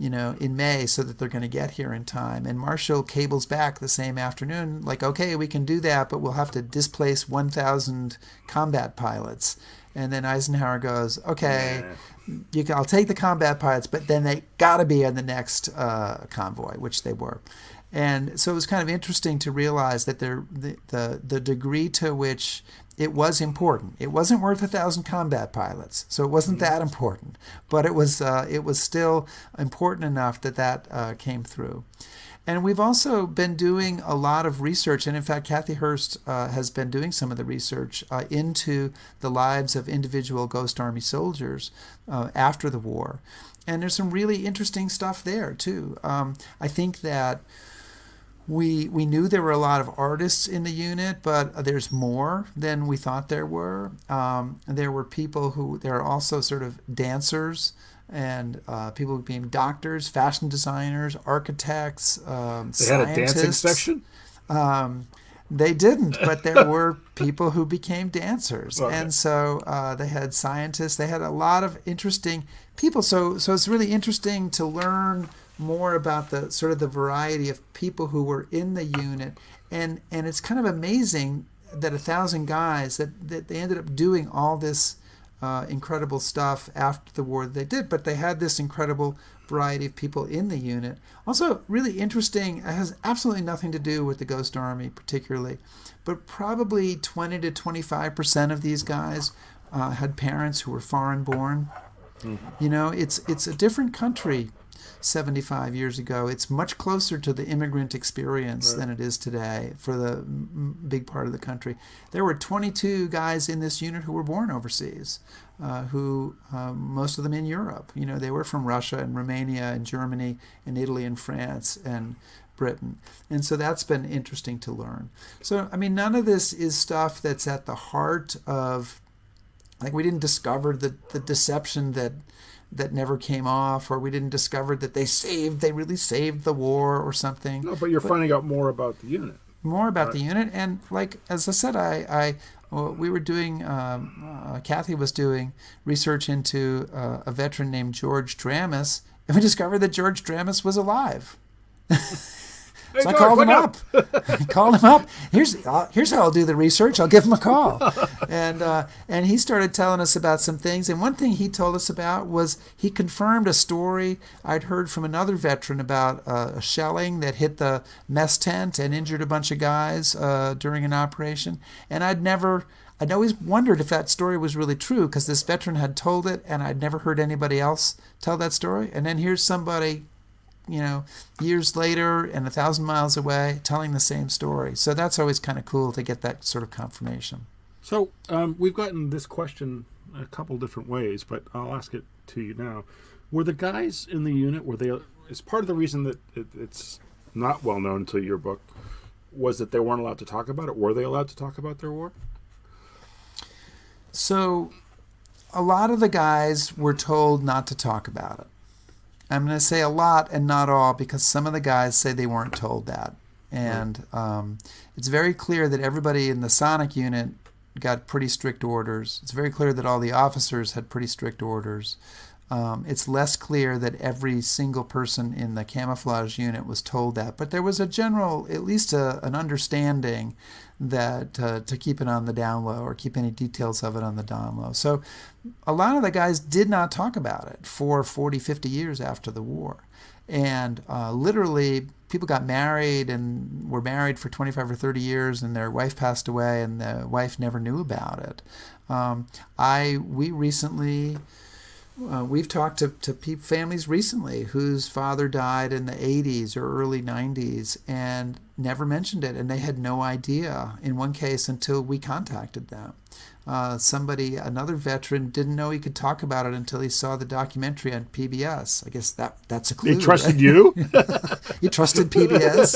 May so that they're going to get here in time. And Marshall cables back the same afternoon, like, okay, we can do that, but we'll have to displace 1,000 combat pilots. And then Eisenhower goes, okay, I'll take the combat pilots, but then they got to be on the next convoy, which they were. And so it was kind of interesting to realize that the degree to which it was important. It wasn't worth 1,000 combat pilots, so it wasn't that important. But it was still important enough that came through. And we've also been doing a lot of research, and in fact, Kathy Hurst has been doing some of the research into the lives of individual Ghost Army soldiers after the war. And there's some really interesting stuff there, too. I think that we knew there were a lot of artists in the unit, but there's more than we thought there were. There were people there are also sort of dancers, and people being doctors, fashion designers, architects, they had a dancing section? They didn't, but there were people who became dancers. Okay. And so they had scientists. They had a lot of interesting people. So it's really interesting to learn more about the sort of the variety of people who were in the unit. And it's kind of amazing that 1,000 guys, that they ended up doing all this incredible stuff after the war that they did, but they had this incredible variety of people in the unit. Also, really interesting, it has absolutely nothing to do with the Ghost Army particularly, but probably 20 to 25% of these guys had parents who were foreign born. Mm-hmm. You know, it's a different country 75 years ago. It's much closer to the immigrant experience than it is today for the big part of the country. There were 22 guys in this unit who were born overseas, most of them in Europe. You know, they were from Russia and Romania and Germany and Italy and France and Britain. And so that's been interesting to learn. So, I mean, none of this is stuff that's at the heart of, like, we didn't discover the deception that never came off, or we didn't discover that they really saved the war or something. No, but you're finding out more about the unit. More about the unit, and like as I said, we were doing. Kathy was doing research into a veteran named George Dramis, and we discovered that George Dramis was alive. Hey, So George, I called him wake up. I called him up. Here's how I'll do the research. I'll give him a call. And he started telling us about some things. And one thing he told us about was he confirmed a story I'd heard from another veteran about a shelling that hit the mess tent and injured a bunch of guys during an operation. And I'd always wondered if that story was really true, because this veteran had told it, and I'd never heard anybody else tell that story. And then here's somebody, you know, years later and 1,000 miles away telling the same story. So that's always kind of cool to get that sort of confirmation. So we've gotten this question a couple different ways, but I'll ask it to you now. Were the guys in the unit, is part of the reason that it's not well known to your book, was that they weren't allowed to talk about it? Were they allowed to talk about their war? So a lot of the guys were told not to talk about it. I'm going to say a lot and not all, because some of the guys say they weren't told that. And it's very clear that everybody in the Sonic unit got pretty strict orders. It's very clear that all the officers had pretty strict orders. It's less clear that every single person in the camouflage unit was told that. But there was a general, at least an understanding that to keep it on the down low, or keep any details of it on the down low. So a lot of the guys did not talk about it for 40, 50 years after the war. And literally, people got married and were married for 25 or 30 years, and their wife passed away, and the wife never knew about it. We've talked to families recently whose father died in the 80s or early 90s and never mentioned it, and they had no idea, in one case, until we contacted them. Another veteran, didn't know he could talk about it until he saw the documentary on PBS. I guess that's a clue. They trusted you? He trusted PBS.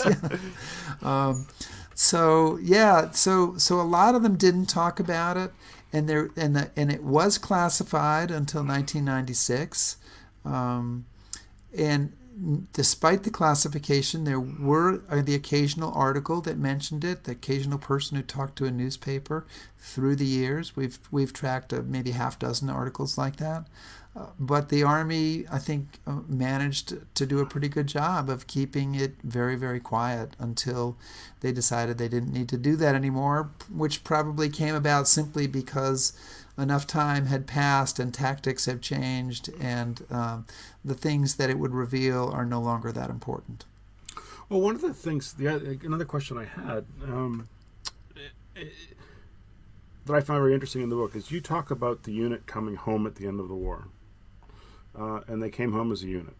Yeah. So a lot of them didn't talk about it. And it was classified until 1996, and despite the classification, there were the occasional article that mentioned it, the occasional person who talked to a newspaper through the years. We've tracked maybe half dozen articles like that. But the Army, I think, managed to do a pretty good job of keeping it very, very quiet until they decided they didn't need to do that anymore, which probably came about simply because enough time had passed and tactics have changed, and the things that it would reveal are no longer that important. Well, one of the things, another question I had that I found very interesting in the book is you talk about the unit coming home at the end of the war. And they came home as a unit.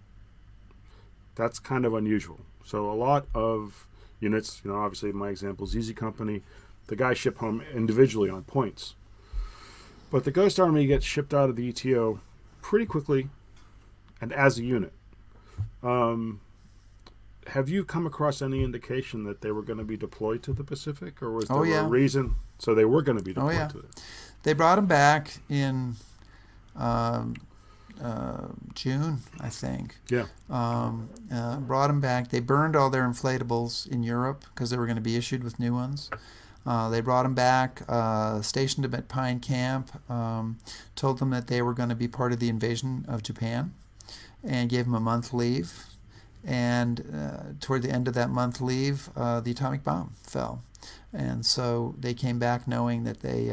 That's kind of unusual. So a lot of units, obviously my example is Easy Company, the guys ship home individually on points. But the Ghost Army gets shipped out of the ETO pretty quickly and as a unit. Have you come across any indication that they were going to be deployed to the Pacific, or was there a reason? So they were going to be deployed to it. They brought them back in June, I think. Yeah. Brought them back. They burned all their inflatables in Europe because they were going to be issued with new ones. They brought them back, stationed them at Pine Camp, told them that they were going to be part of the invasion of Japan, and gave them a month leave. And toward the end of that month leave, the atomic bomb fell. And so they came back knowing that they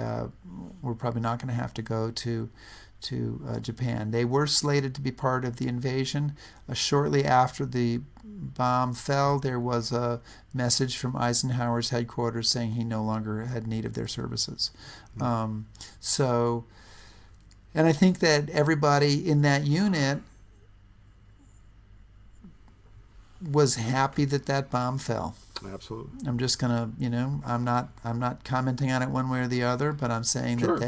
were probably not going to have to go to Japan. They were slated to be part of the invasion. Shortly after the bomb fell, there was a message from Eisenhower's headquarters saying he no longer had need of their services. And I think that everybody in that unit was happy that that bomb fell. Absolutely. I'm just gonna, I'm not commenting on it one way or the other, but I'm saying Sure. that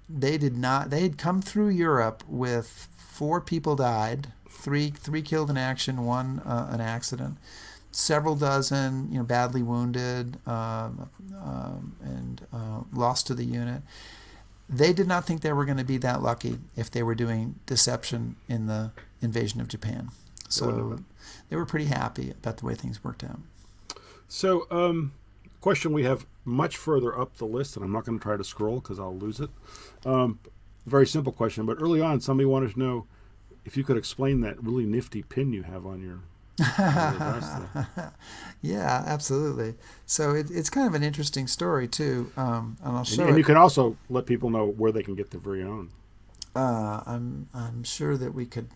they had come through Europe with 4 people died, three killed in action, 1 an accident, several dozen, badly wounded, and lost to the unit. They did not think they were going to be that lucky if they were doing deception in the invasion of Japan. So they were pretty happy about the way things worked out. So, question we have much further up the list, and I'm not going to try to scroll because I'll lose it. Very simple question, but early on, somebody wanted to know if you could explain that really nifty pin you have on your vest there. Yeah, absolutely. So it's kind of an interesting story too, and I'll show And it. you can also let people know where they can get their very own. I'm sure that we can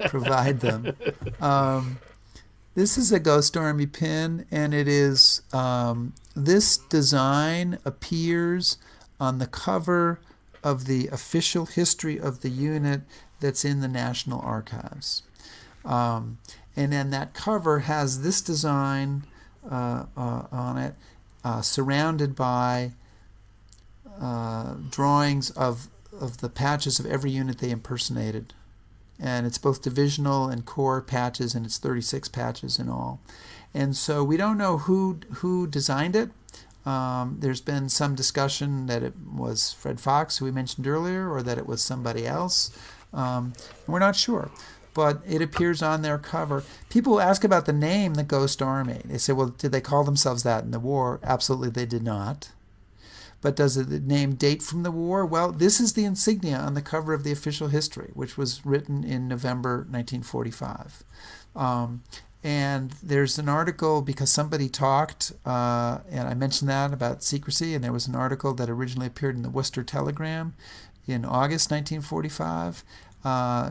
provide them. This is a Ghost Army pin, and it is this design appears on the cover of the official history of the unit that's in the National Archives. And then that cover has this design on it, surrounded by drawings of the patches of every unit they impersonated. And it's both divisional and corps patches, and it's 36 patches in all. And so we don't know who designed it. There's been some discussion that it was Fred Fox, who we mentioned earlier, or that it was somebody else. We're not sure. But it appears on their cover. People ask about the name, the Ghost Army. They say, well, did they call themselves that in the war? Absolutely, they did not. But does the name date from the war? Well, this is the insignia on the cover of the official history, which was written in November 1945. And there's an article, because somebody talked, and I mentioned that about secrecy, and there was an article that originally appeared in the Worcester Telegram in August 1945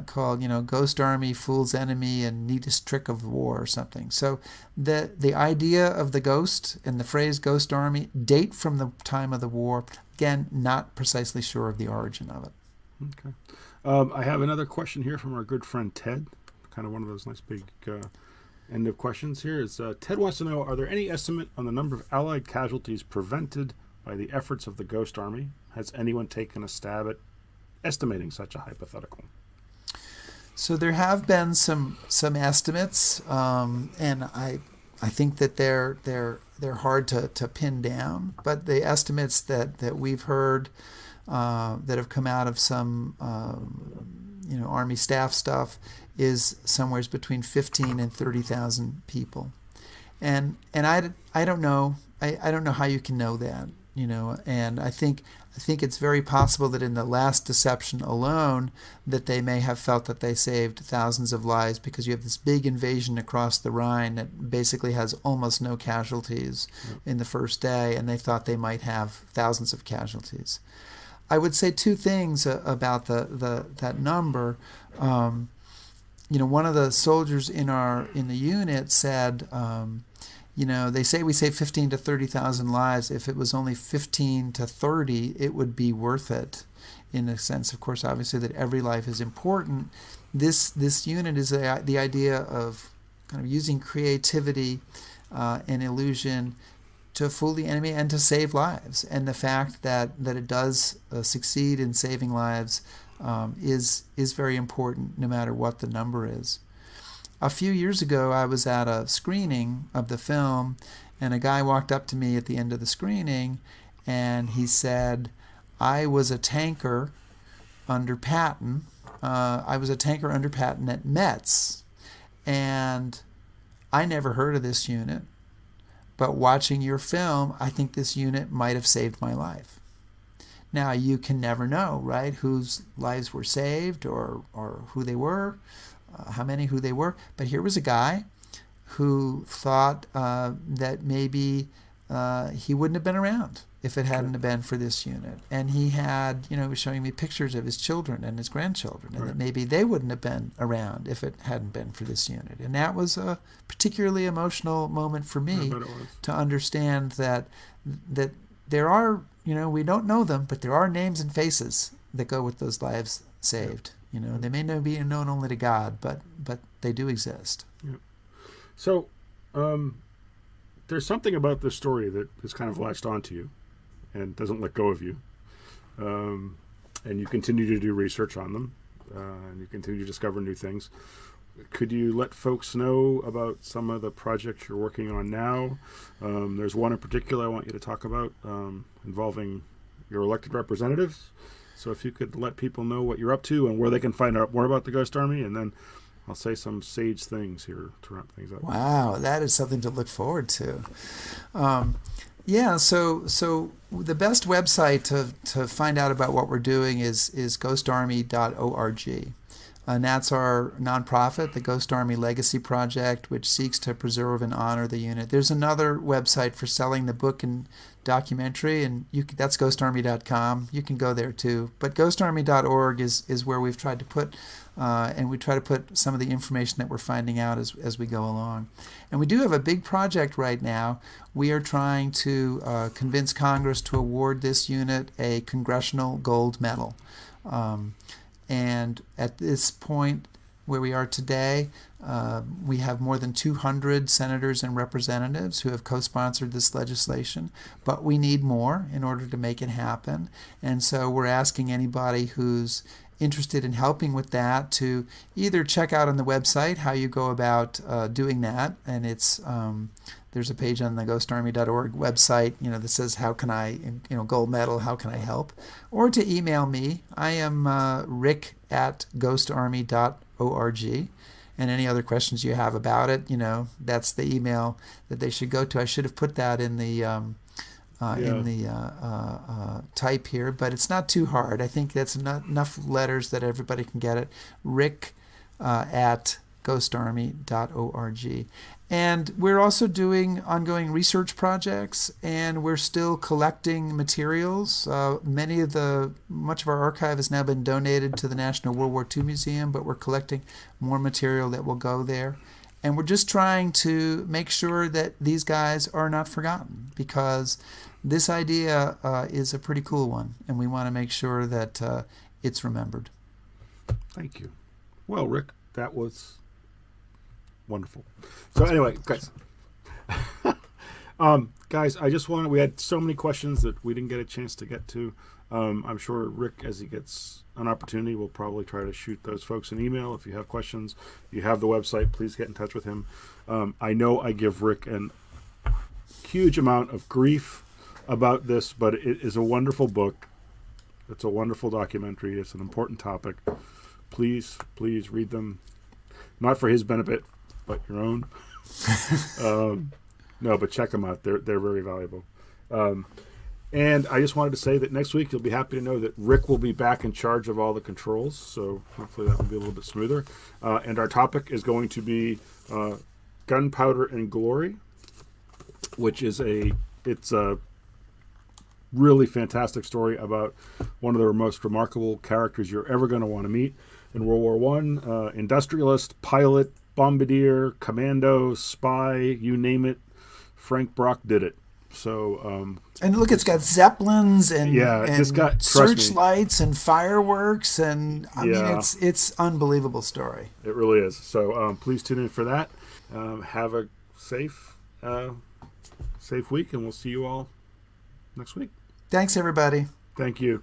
called, Ghost Army, Fool's Enemy, and Neatest Trick of War or something. So the idea of the ghost and the phrase Ghost Army date from the time of the war. Again, not precisely sure of the origin of it. Okay. I have another question here from our good friend Ted. Kind of one of those nice big end of questions here. Ted wants to know, are there any estimate on the number of Allied casualties prevented by the efforts of the Ghost Army? Has anyone taken a stab at estimating such a hypothetical? So there have been some estimates, and I think that they're hard to pin down. But the estimates that we've heard that have come out of some Army staff stuff is somewhere between 15 and 30,000 people, and I don't know I don't know how you can know that, and I think it's very possible that in the last deception alone that they may have felt that they saved thousands of lives, because you have this big invasion across the Rhine that basically has almost no casualties in the first day, and they thought they might have thousands of casualties. I would say 2 things about that number. One of the soldiers in the unit said, they say we save 15 to 30,000 lives. If it was only 15 to 30, it would be worth it. In a sense, of course, obviously that every life is important. This unit is the idea of kind of using creativity and illusion to fool the enemy and to save lives. And the fact that it does succeed in saving lives is very important, no matter what the number is. A few years ago, I was at a screening of the film, and a guy walked up to me at the end of the screening, and he said, I was a tanker under Patton. I was a tanker under Patton at Metz, and I never heard of this unit. But watching your film, I think this unit might have saved my life. Now, you can never know, right, whose lives were saved or who they were, who they were. But here was a guy who thought that maybe he wouldn't have been around if it hadn't have been for this unit. And he had, he was showing me pictures of his children and his grandchildren, and that maybe they wouldn't have been around if it hadn't been for this unit. And that was a particularly emotional moment for me to understand that there are, we don't know them, but there are names and faces that go with those lives saved. They may not be known only to God, but they do exist. Yeah. So, there's something about this story that has kind of latched onto you and doesn't let go of you. And you continue to do research on them, and you continue to discover new things. Could you let folks know about some of the projects you're working on now? There's one in particular I want you to talk about involving your elected representatives. So if you could let people know what you're up to and where they can find out more about the Ghost Army, and then I'll say some sage things here to wrap things up. Wow, that is something to look forward to. So the best website to find out about what we're doing is ghostarmy.org. And that's our nonprofit, the Ghost Army Legacy Project, which seeks to preserve and honor the unit. There's another website for selling the book and documentary, and that's ghostarmy.com. You can go there too. But ghostarmy.org is where we've tried to put, and we try to put some of the information that we're finding out as we go along. And we do have a big project right now. We are trying to convince Congress to award this unit a Congressional Gold Medal. And at this point where we are today, we have more than 200 senators and representatives who have co-sponsored this legislation, but we need more in order to make it happen. And so we're asking anybody who's interested in helping with that to either check out on the website how you go about doing that, and it's there's a page on the ghostarmy.org website, that says how can I, gold medal, how can I help, or to email me. I am rick@ghostarmy.org, and any other questions you have about it, that's the email that they should go to. I should have put that in the type here, but it's not too hard. I think that's enough letters that everybody can get it. Rick at ghostarmy.org. And we're also doing ongoing research projects, and we're still collecting materials. Much of our archive has now been donated to the National World War II Museum, but we're collecting more material that will go there. And we're just trying to make sure that these guys are not forgotten, because this idea is a pretty cool one, and we want to make sure that it's remembered. Thank you. Well, Rick, that was wonderful. So anyway, guys, we had so many questions that we didn't get a chance to get to. I'm sure Rick, as he gets an opportunity, will probably try to shoot those folks an email. If you have questions, you have the website, please get in touch with him. I know I give Rick a huge amount of grief about this, but it is a wonderful book. It's a wonderful documentary. It's an important topic. Please read them. Not for his benefit, but your own. No, but check them out. They're very valuable. And I just wanted to say that next week you'll be happy to know that Rick will be back in charge of all the controls. So hopefully that will be a little bit smoother. And our topic is going to be Gunpowder and Glory, which is it's a really fantastic story about one of the most remarkable characters you're ever going to want to meet in World War I. Industrialist, pilot, bombardier, commando, spy, you name it. Frank Brock did it. So and look, it's got zeppelins and searchlights and fireworks, and I mean it's unbelievable story. It really is. So please tune in for that. Have a safe week, and we'll see you all next week. Thanks, everybody. Thank you.